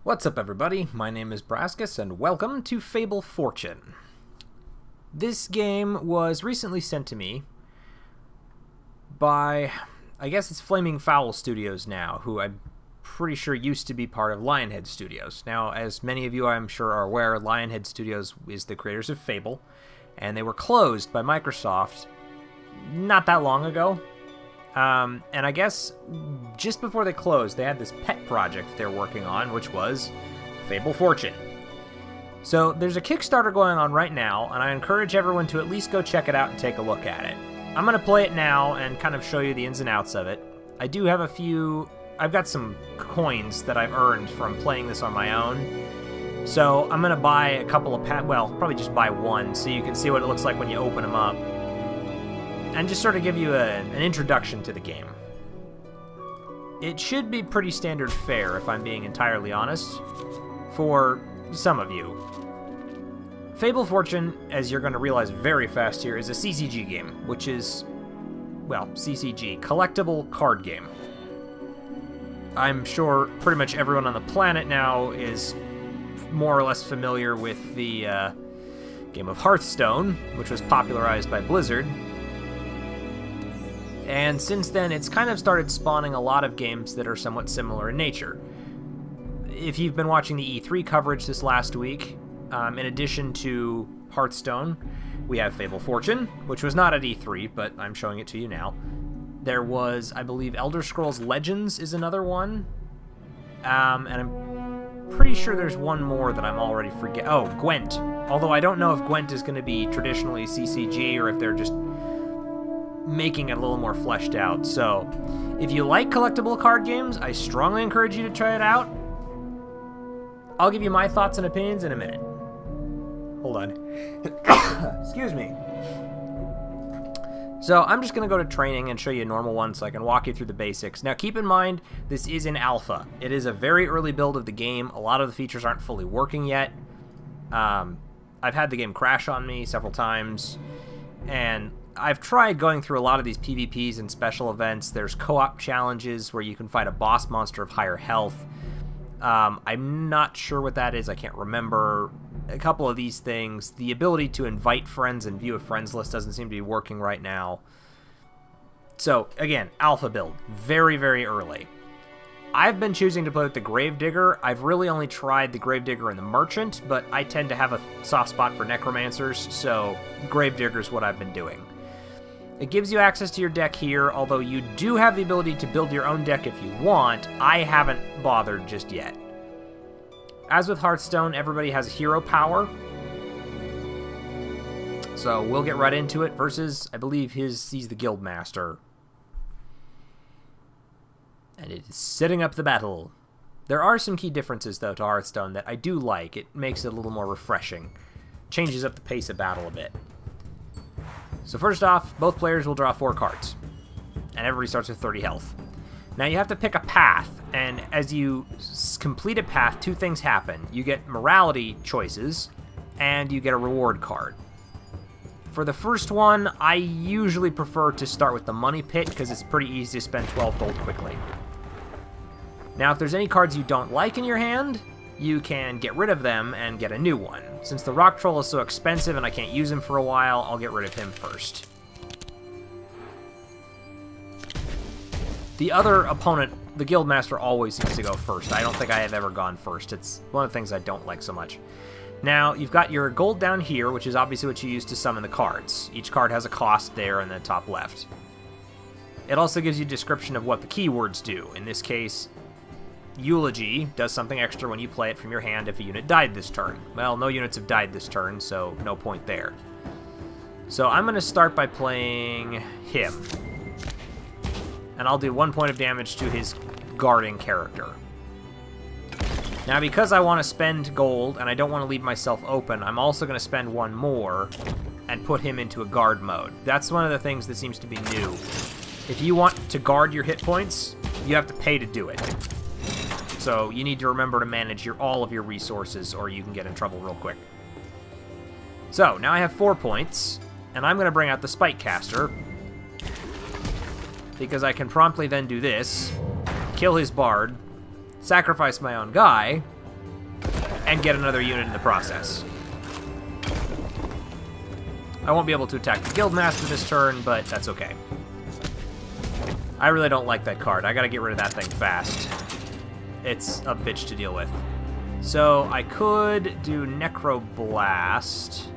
What's up, everybody? My name is Brascus, and welcome to Fable Fortune. This game was recently sent to me by, I guess it's Flaming Fowl Studios now, who I'm pretty sure used to be part of Lionhead Studios. Now, as many of you I'm sure are aware, Lionhead Studios is the creators of Fable, and they were closed by Microsoft not that long ago. And I guess just before they closed, they had this pet project they're working on, which was Fable Fortune. So there's a Kickstarter going on right now, and I encourage everyone to at least go check it out and take a look at it. I'm going to play it now and kind of show you the ins and outs of it. I do have I've got some coins that I've earned from playing this on my own. So I'm going to buy a couple of probably just buy one so you can see what it looks like when you open them up. And just sort of give you an introduction to the game. It should be pretty standard fare, if I'm being entirely honest, for some of you. Fable Fortune, as you're going to realize very fast here, is a CCG game, which is, well, CCG, collectible card game. I'm sure pretty much everyone on the planet now is more or less familiar with the game of Hearthstone, which was popularized by Blizzard. And since then, it's kind of started spawning a lot of games that are somewhat similar in nature. If you've been watching the E3 coverage this last week, in addition to Hearthstone, we have Fable Fortune, which was not at E3, but I'm showing it to you now. There was, I believe, Elder Scrolls Legends is another one. And I'm pretty sure there's one more that I'm already forgetting. Oh, Gwent. Although I don't know if Gwent is going to be traditionally CCG or if they're just making it a little more fleshed out. So, if you like collectible card games, I strongly encourage you to try it out. I'll give you my thoughts and opinions in a minute. Hold on. Excuse me. So, I'm just going to go to training and show you a normal one so I can walk you through the basics. Now, keep in mind, this is in alpha. It is a very early build of the game. A lot of the features aren't fully working yet. I've had the game crash on me several times, and I've tried going through a lot of these PvPs and special events. There's co-op challenges where you can fight a boss monster of higher health. I'm not sure what that is. I can't remember. A couple of these things. The ability to invite friends and view a friends list doesn't seem to be working right now. So, again, alpha build. Very, very early. I've been choosing to play with the Gravedigger. I've really only tried the Gravedigger and the Merchant, but I tend to have a soft spot for Necromancers, so Gravedigger is what I've been doing. It gives you access to your deck here, although you do have the ability to build your own deck if you want. I haven't bothered just yet. As with Hearthstone, everybody has hero power. So we'll get right into it versus, I believe he's the guild master. And it is setting up the battle. There are some key differences, though, to Hearthstone that I do like. It makes it a little more refreshing. Changes up the pace of battle a bit. So first off, both players will draw 4 cards, and everybody starts with 30 health. Now you have to pick a path, and as you complete a path, 2 things happen. You get morality choices, and you get a reward card. For the first one, I usually prefer to start with the money pit, because it's pretty easy to spend 12 gold quickly. Now if there's any cards you don't like in your hand, you can get rid of them and get a new one. Since the Rock Troll is so expensive and I can't use him for a while, I'll get rid of him first. The other opponent, the Guildmaster, always seems to go first. I don't think I have ever gone first. It's one of the things I don't like so much. Now, you've got your gold down here, which is obviously what you use to summon the cards. Each card has a cost there in the top left. It also gives you a description of what the keywords do. In this case, Eulogy does something extra when you play it from your hand if a unit died this turn. Well, no units have died this turn, so no point there. So I'm going to start by playing him. And I'll do 1 point of damage to his guarding character. Now, because I want to spend gold and I don't want to leave myself open, I'm also going to spend 1 more and put him into a guard mode. That's one of the things that seems to be new. If you want to guard your hit points, you have to pay to do it. So you need to remember to manage all of your resources or you can get in trouble real quick. So now I have 4 points, and I'm going to bring out the Spike Caster, because I can promptly then do this, kill his bard, sacrifice my own guy, and get another unit in the process. I won't be able to attack the Guildmaster this turn, but that's okay. I really don't like that card. I gotta get rid of that thing fast. It's a bitch to deal with. So I could do Necroblast,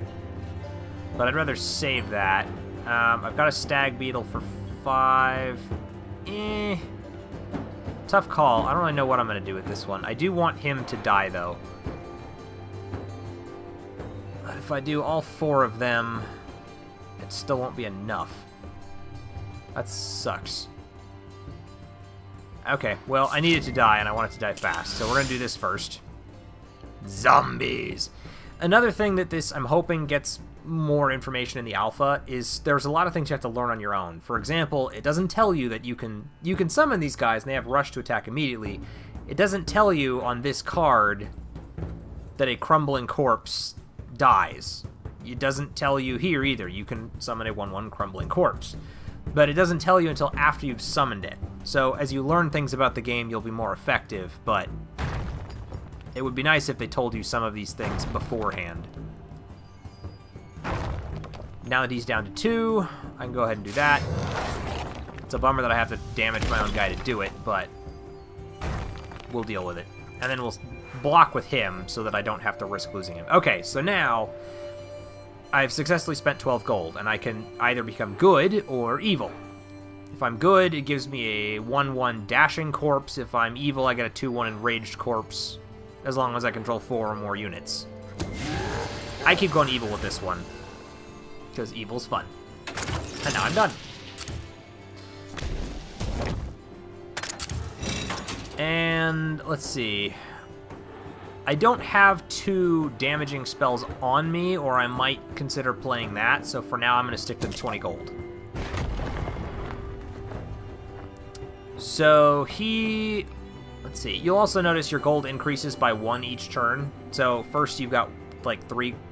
but I'd rather save that. I've got a Stag Beetle for 5. Tough call. I don't really know what I'm going to do with this one. I do want him to die, though. But if I do all 4 of them, it still won't be enough. That sucks. Okay, well, I need it to die, and I want it to die fast, so we're going to do this first. Zombies! Another thing that this, I'm hoping, gets more information in the alpha is there's a lot of things you have to learn on your own. For example, it doesn't tell you that you can summon these guys and they have rush to attack immediately. It doesn't tell you on this card that a crumbling corpse dies. It doesn't tell you here either. You can summon a 1/1 crumbling corpse. But it doesn't tell you until after you've summoned it. So as you learn things about the game, you'll be more effective, but it would be nice if they told you some of these things beforehand. Now that he's down to 2, I can go ahead and do that. It's a bummer that I have to damage my own guy to do it, but we'll deal with it. And then we'll block with him so that I don't have to risk losing him. Okay, so now I've successfully spent 12 gold, and I can either become good or evil. If I'm good, it gives me a 1/1 dashing corpse. If I'm evil, I get a 2/1 enraged corpse, as long as I control 4 or more units. I keep going evil with this one, because evil's fun. And now I'm done. And let's see. I don't have 2 damaging spells on me, or I might consider playing that, so for now I'm going to stick to the 20 gold. So let's see, you'll also notice your gold increases by 1 each turn. So first you've got like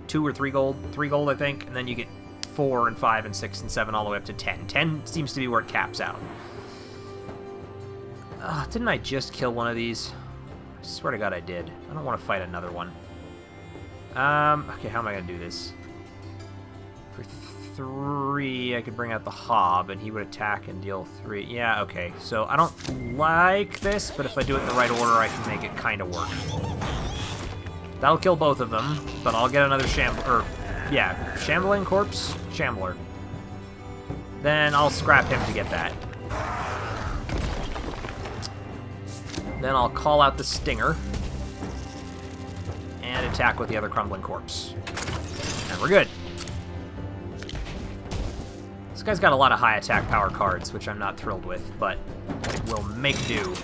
2 or 3 gold, 3 gold I think, and then you get 4 and 5 and 6 and 7 all the way up to 10. 10 seems to be where it caps out. Didn't I just kill one of these? I swear to God I did. I don't want to fight another one. Okay, how am I going to do this? For 3, I could bring out the Hob, and he would attack and deal 3. Yeah, okay. So I don't like this, but if I do it in the right order, I can make it kind of work. That'll kill both of them, but I'll get another Shambling Corpse? Shambler. Then I'll scrap him to get that. Then I'll call out the Stinger and attack with the other Crumbling Corpse. And we're good. This guy's got a lot of high attack power cards, which I'm not thrilled with, but we'll make do.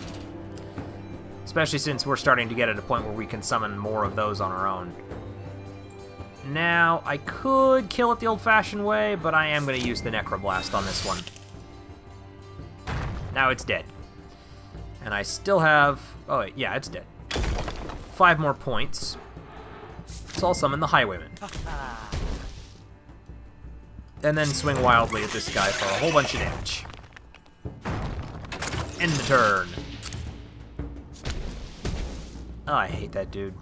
Especially since we're starting to get at a point where we can summon more of those on our own. Now, I could kill it the old-fashioned way, but I am going to use the Necroblast on this one. Now it's dead. And I still have... Oh, wait, yeah, it's dead. 5 more points. So I'll summon the Highwayman. And then swing wildly at this guy for a whole bunch of damage. End the turn. Oh, I hate that dude.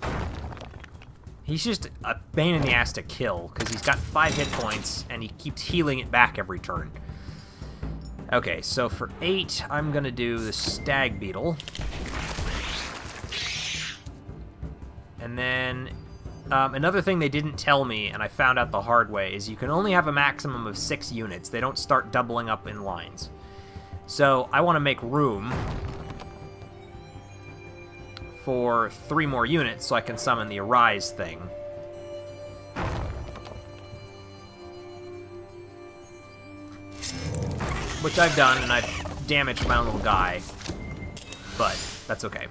He's just a pain in the ass to kill, because he's got 5 hit points, and he keeps healing it back every turn. Okay, so for 8, I'm going to do the Stag Beetle. And then, another thing they didn't tell me, and I found out the hard way, is you can only have a maximum of 6 units. They don't start doubling up in lines. So, I want to make room for 3 more units so I can summon the Arise thing. Which I've done, and I've damaged my own little guy. But that's okay.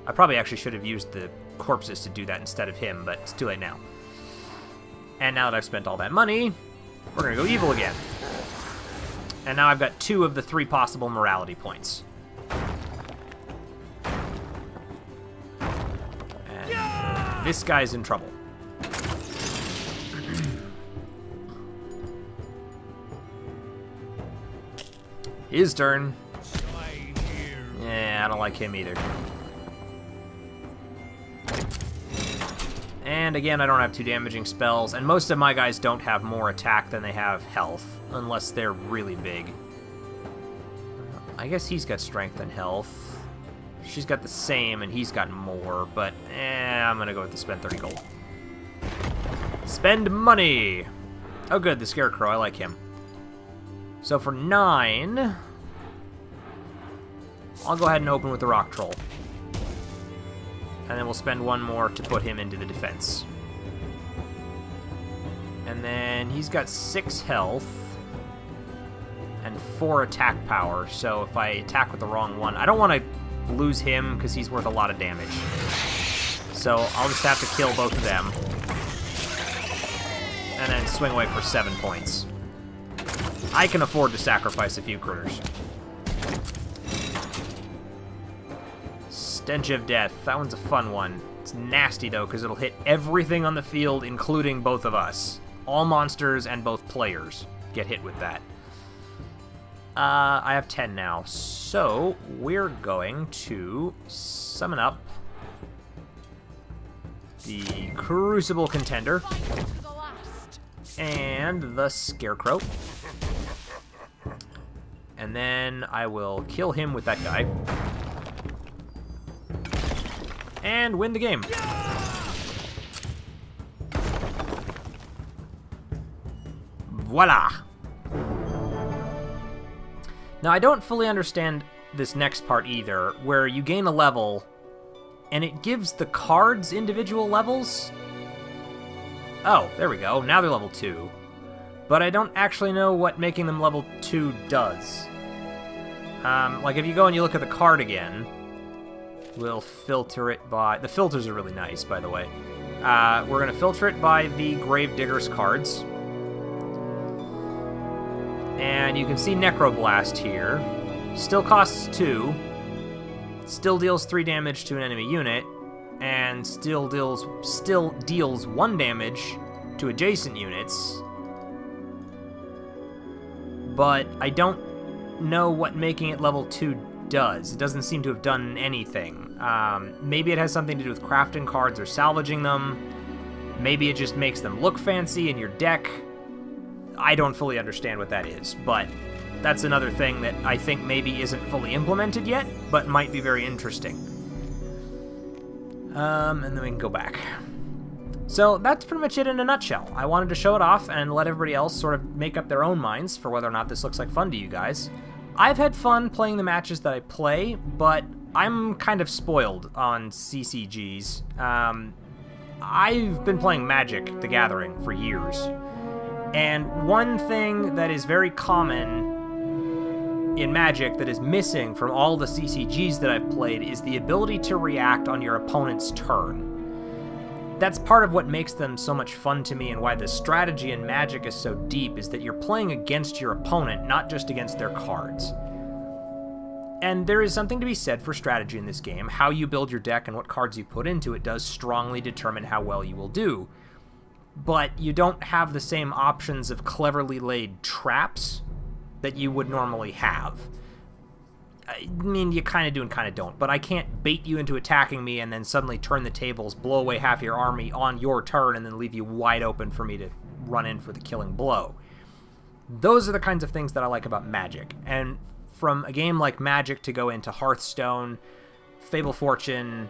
I probably actually should have used the corpses to do that instead of him, but it's too late now. And now that I've spent all that money, we're going to go evil again. And now I've got 2 of the 3 possible morality points. And this guy's in trouble. His turn. Yeah, I don't like him either. And again, I don't have 2 damaging spells, and most of my guys don't have more attack than they have health, unless they're really big. I guess he's got strength and health. She's got the same, and he's got more, but I'm gonna go with the spend 30 gold. Spend money! Oh good, the Scarecrow, I like him. So for 9, I'll go ahead and open with the Rock Troll. And then we'll spend 1 more to put him into the defense. And then he's got 6 health and 4 attack power, so if I attack with the wrong one, I don't want to lose him because he's worth a lot of damage. So I'll just have to kill both of them. And then swing away for 7 points. I can afford to sacrifice a few critters. Stench of Death. That one's a fun one. It's nasty, though, because it'll hit everything on the field, including both of us. All monsters and both players get hit with that. I have 10 now, so we're going to summon up the Crucible Contender and the Scarecrow. And then I will kill him with that guy. And win the game. Voila! Now, I don't fully understand this next part either, where you gain a level, and it gives the cards individual levels? Oh, there we go. Now they're level 2. But I don't actually know what making them level 2 does. Like, if you go and you look at the card again, we'll filter it by... The filters are really nice, by the way. We're going to filter it by the Gravedigger's cards. And you can see Necroblast here. Still costs 2. Still deals 3 damage to an enemy unit. And still deals 1 damage to adjacent units. But I don't know what making it level 2 does. It doesn't seem to have done anything. Maybe it has something to do with crafting cards or salvaging them. Maybe it just makes them look fancy in your deck. I don't fully understand what that is, but that's another thing that I think maybe isn't fully implemented yet, but might be very interesting. And then we can go back. So that's pretty much it in a nutshell. I wanted to show it off and let everybody else sort of make up their own minds for whether or not this looks like fun to you guys. I've had fun playing the matches that I play, but I'm kind of spoiled on CCGs. I've been playing Magic: The Gathering for years. And one thing that is very common in Magic that is missing from all the CCGs that I've played is the ability to react on your opponent's turn. That's part of what makes them so much fun to me, and why the strategy in Magic is so deep, is that you're playing against your opponent, not just against their cards. And there is something to be said for strategy in this game. How you build your deck and what cards you put into it does strongly determine how well you will do. But you don't have the same options of cleverly laid traps that you would normally have. I mean, you kind of do and kind of don't, but I can't bait you into attacking me and then suddenly turn the tables, blow away half your army on your turn, and then leave you wide open for me to run in for the killing blow. Those are the kinds of things that I like about Magic. And from a game like Magic to go into Hearthstone, Fable Fortune,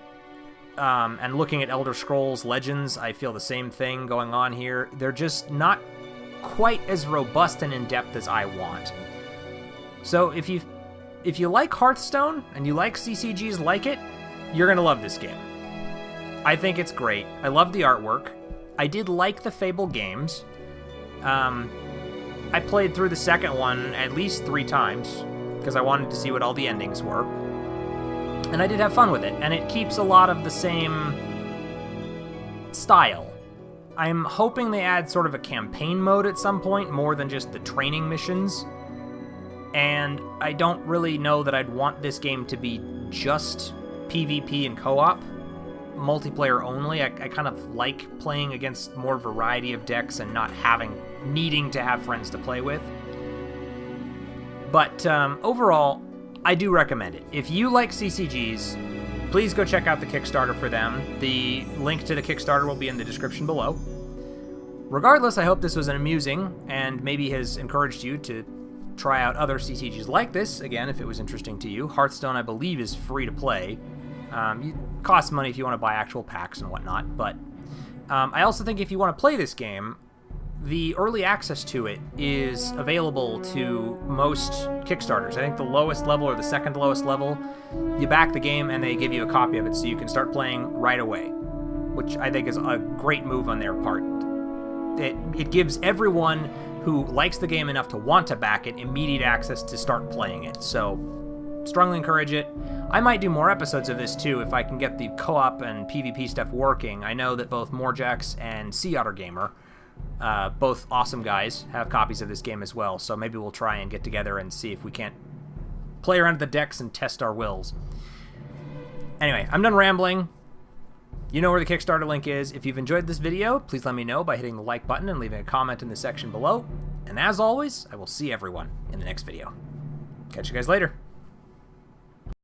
and looking at Elder Scrolls Legends, I feel the same thing going on here. They're just not quite as robust and in-depth as I want. So if you like Hearthstone and you like CCGs like it, you're going to love this game. I think it's great. I love the artwork. I did like the Fable games. I played through the second one at least 3 times because I wanted to see what all the endings were. And I did have fun with it, and it keeps a lot of the same style. I'm hoping they add sort of a campaign mode at some point, more than just the training missions. And I don't really know that I'd want this game to be just PvP and co-op, multiplayer only. I kind of like playing against more variety of decks and not needing to have friends to play with. But overall, I do recommend it. If you like CCGs, please go check out the Kickstarter for them. The link to the Kickstarter will be in the description below. Regardless, I hope this was amusing and maybe has encouraged you to try out other CCGs like this, again, if it was interesting to you. Hearthstone, I believe, is free to play. It costs money if you want to buy actual packs and whatnot, but I also think if you want to play this game, the early access to it is available to most Kickstarters. I think the lowest level or the second lowest level, you back the game and they give you a copy of it so you can start playing right away, which I think is a great move on their part. It gives everyone who likes the game enough to want to back it immediate access to start playing it. So, strongly encourage it. I might do more episodes of this too if I can get the co-op and PvP stuff working. I know that both Morjax and Sea Otter Gamer, both awesome guys, have copies of this game as well. So maybe we'll try and get together and see if we can't play around the decks and test our wills. Anyway, I'm done rambling. You know where the Kickstarter link is. If you've enjoyed this video, please let me know by hitting the like button and leaving a comment in the section below. And as always, I will see everyone in the next video. Catch you guys later.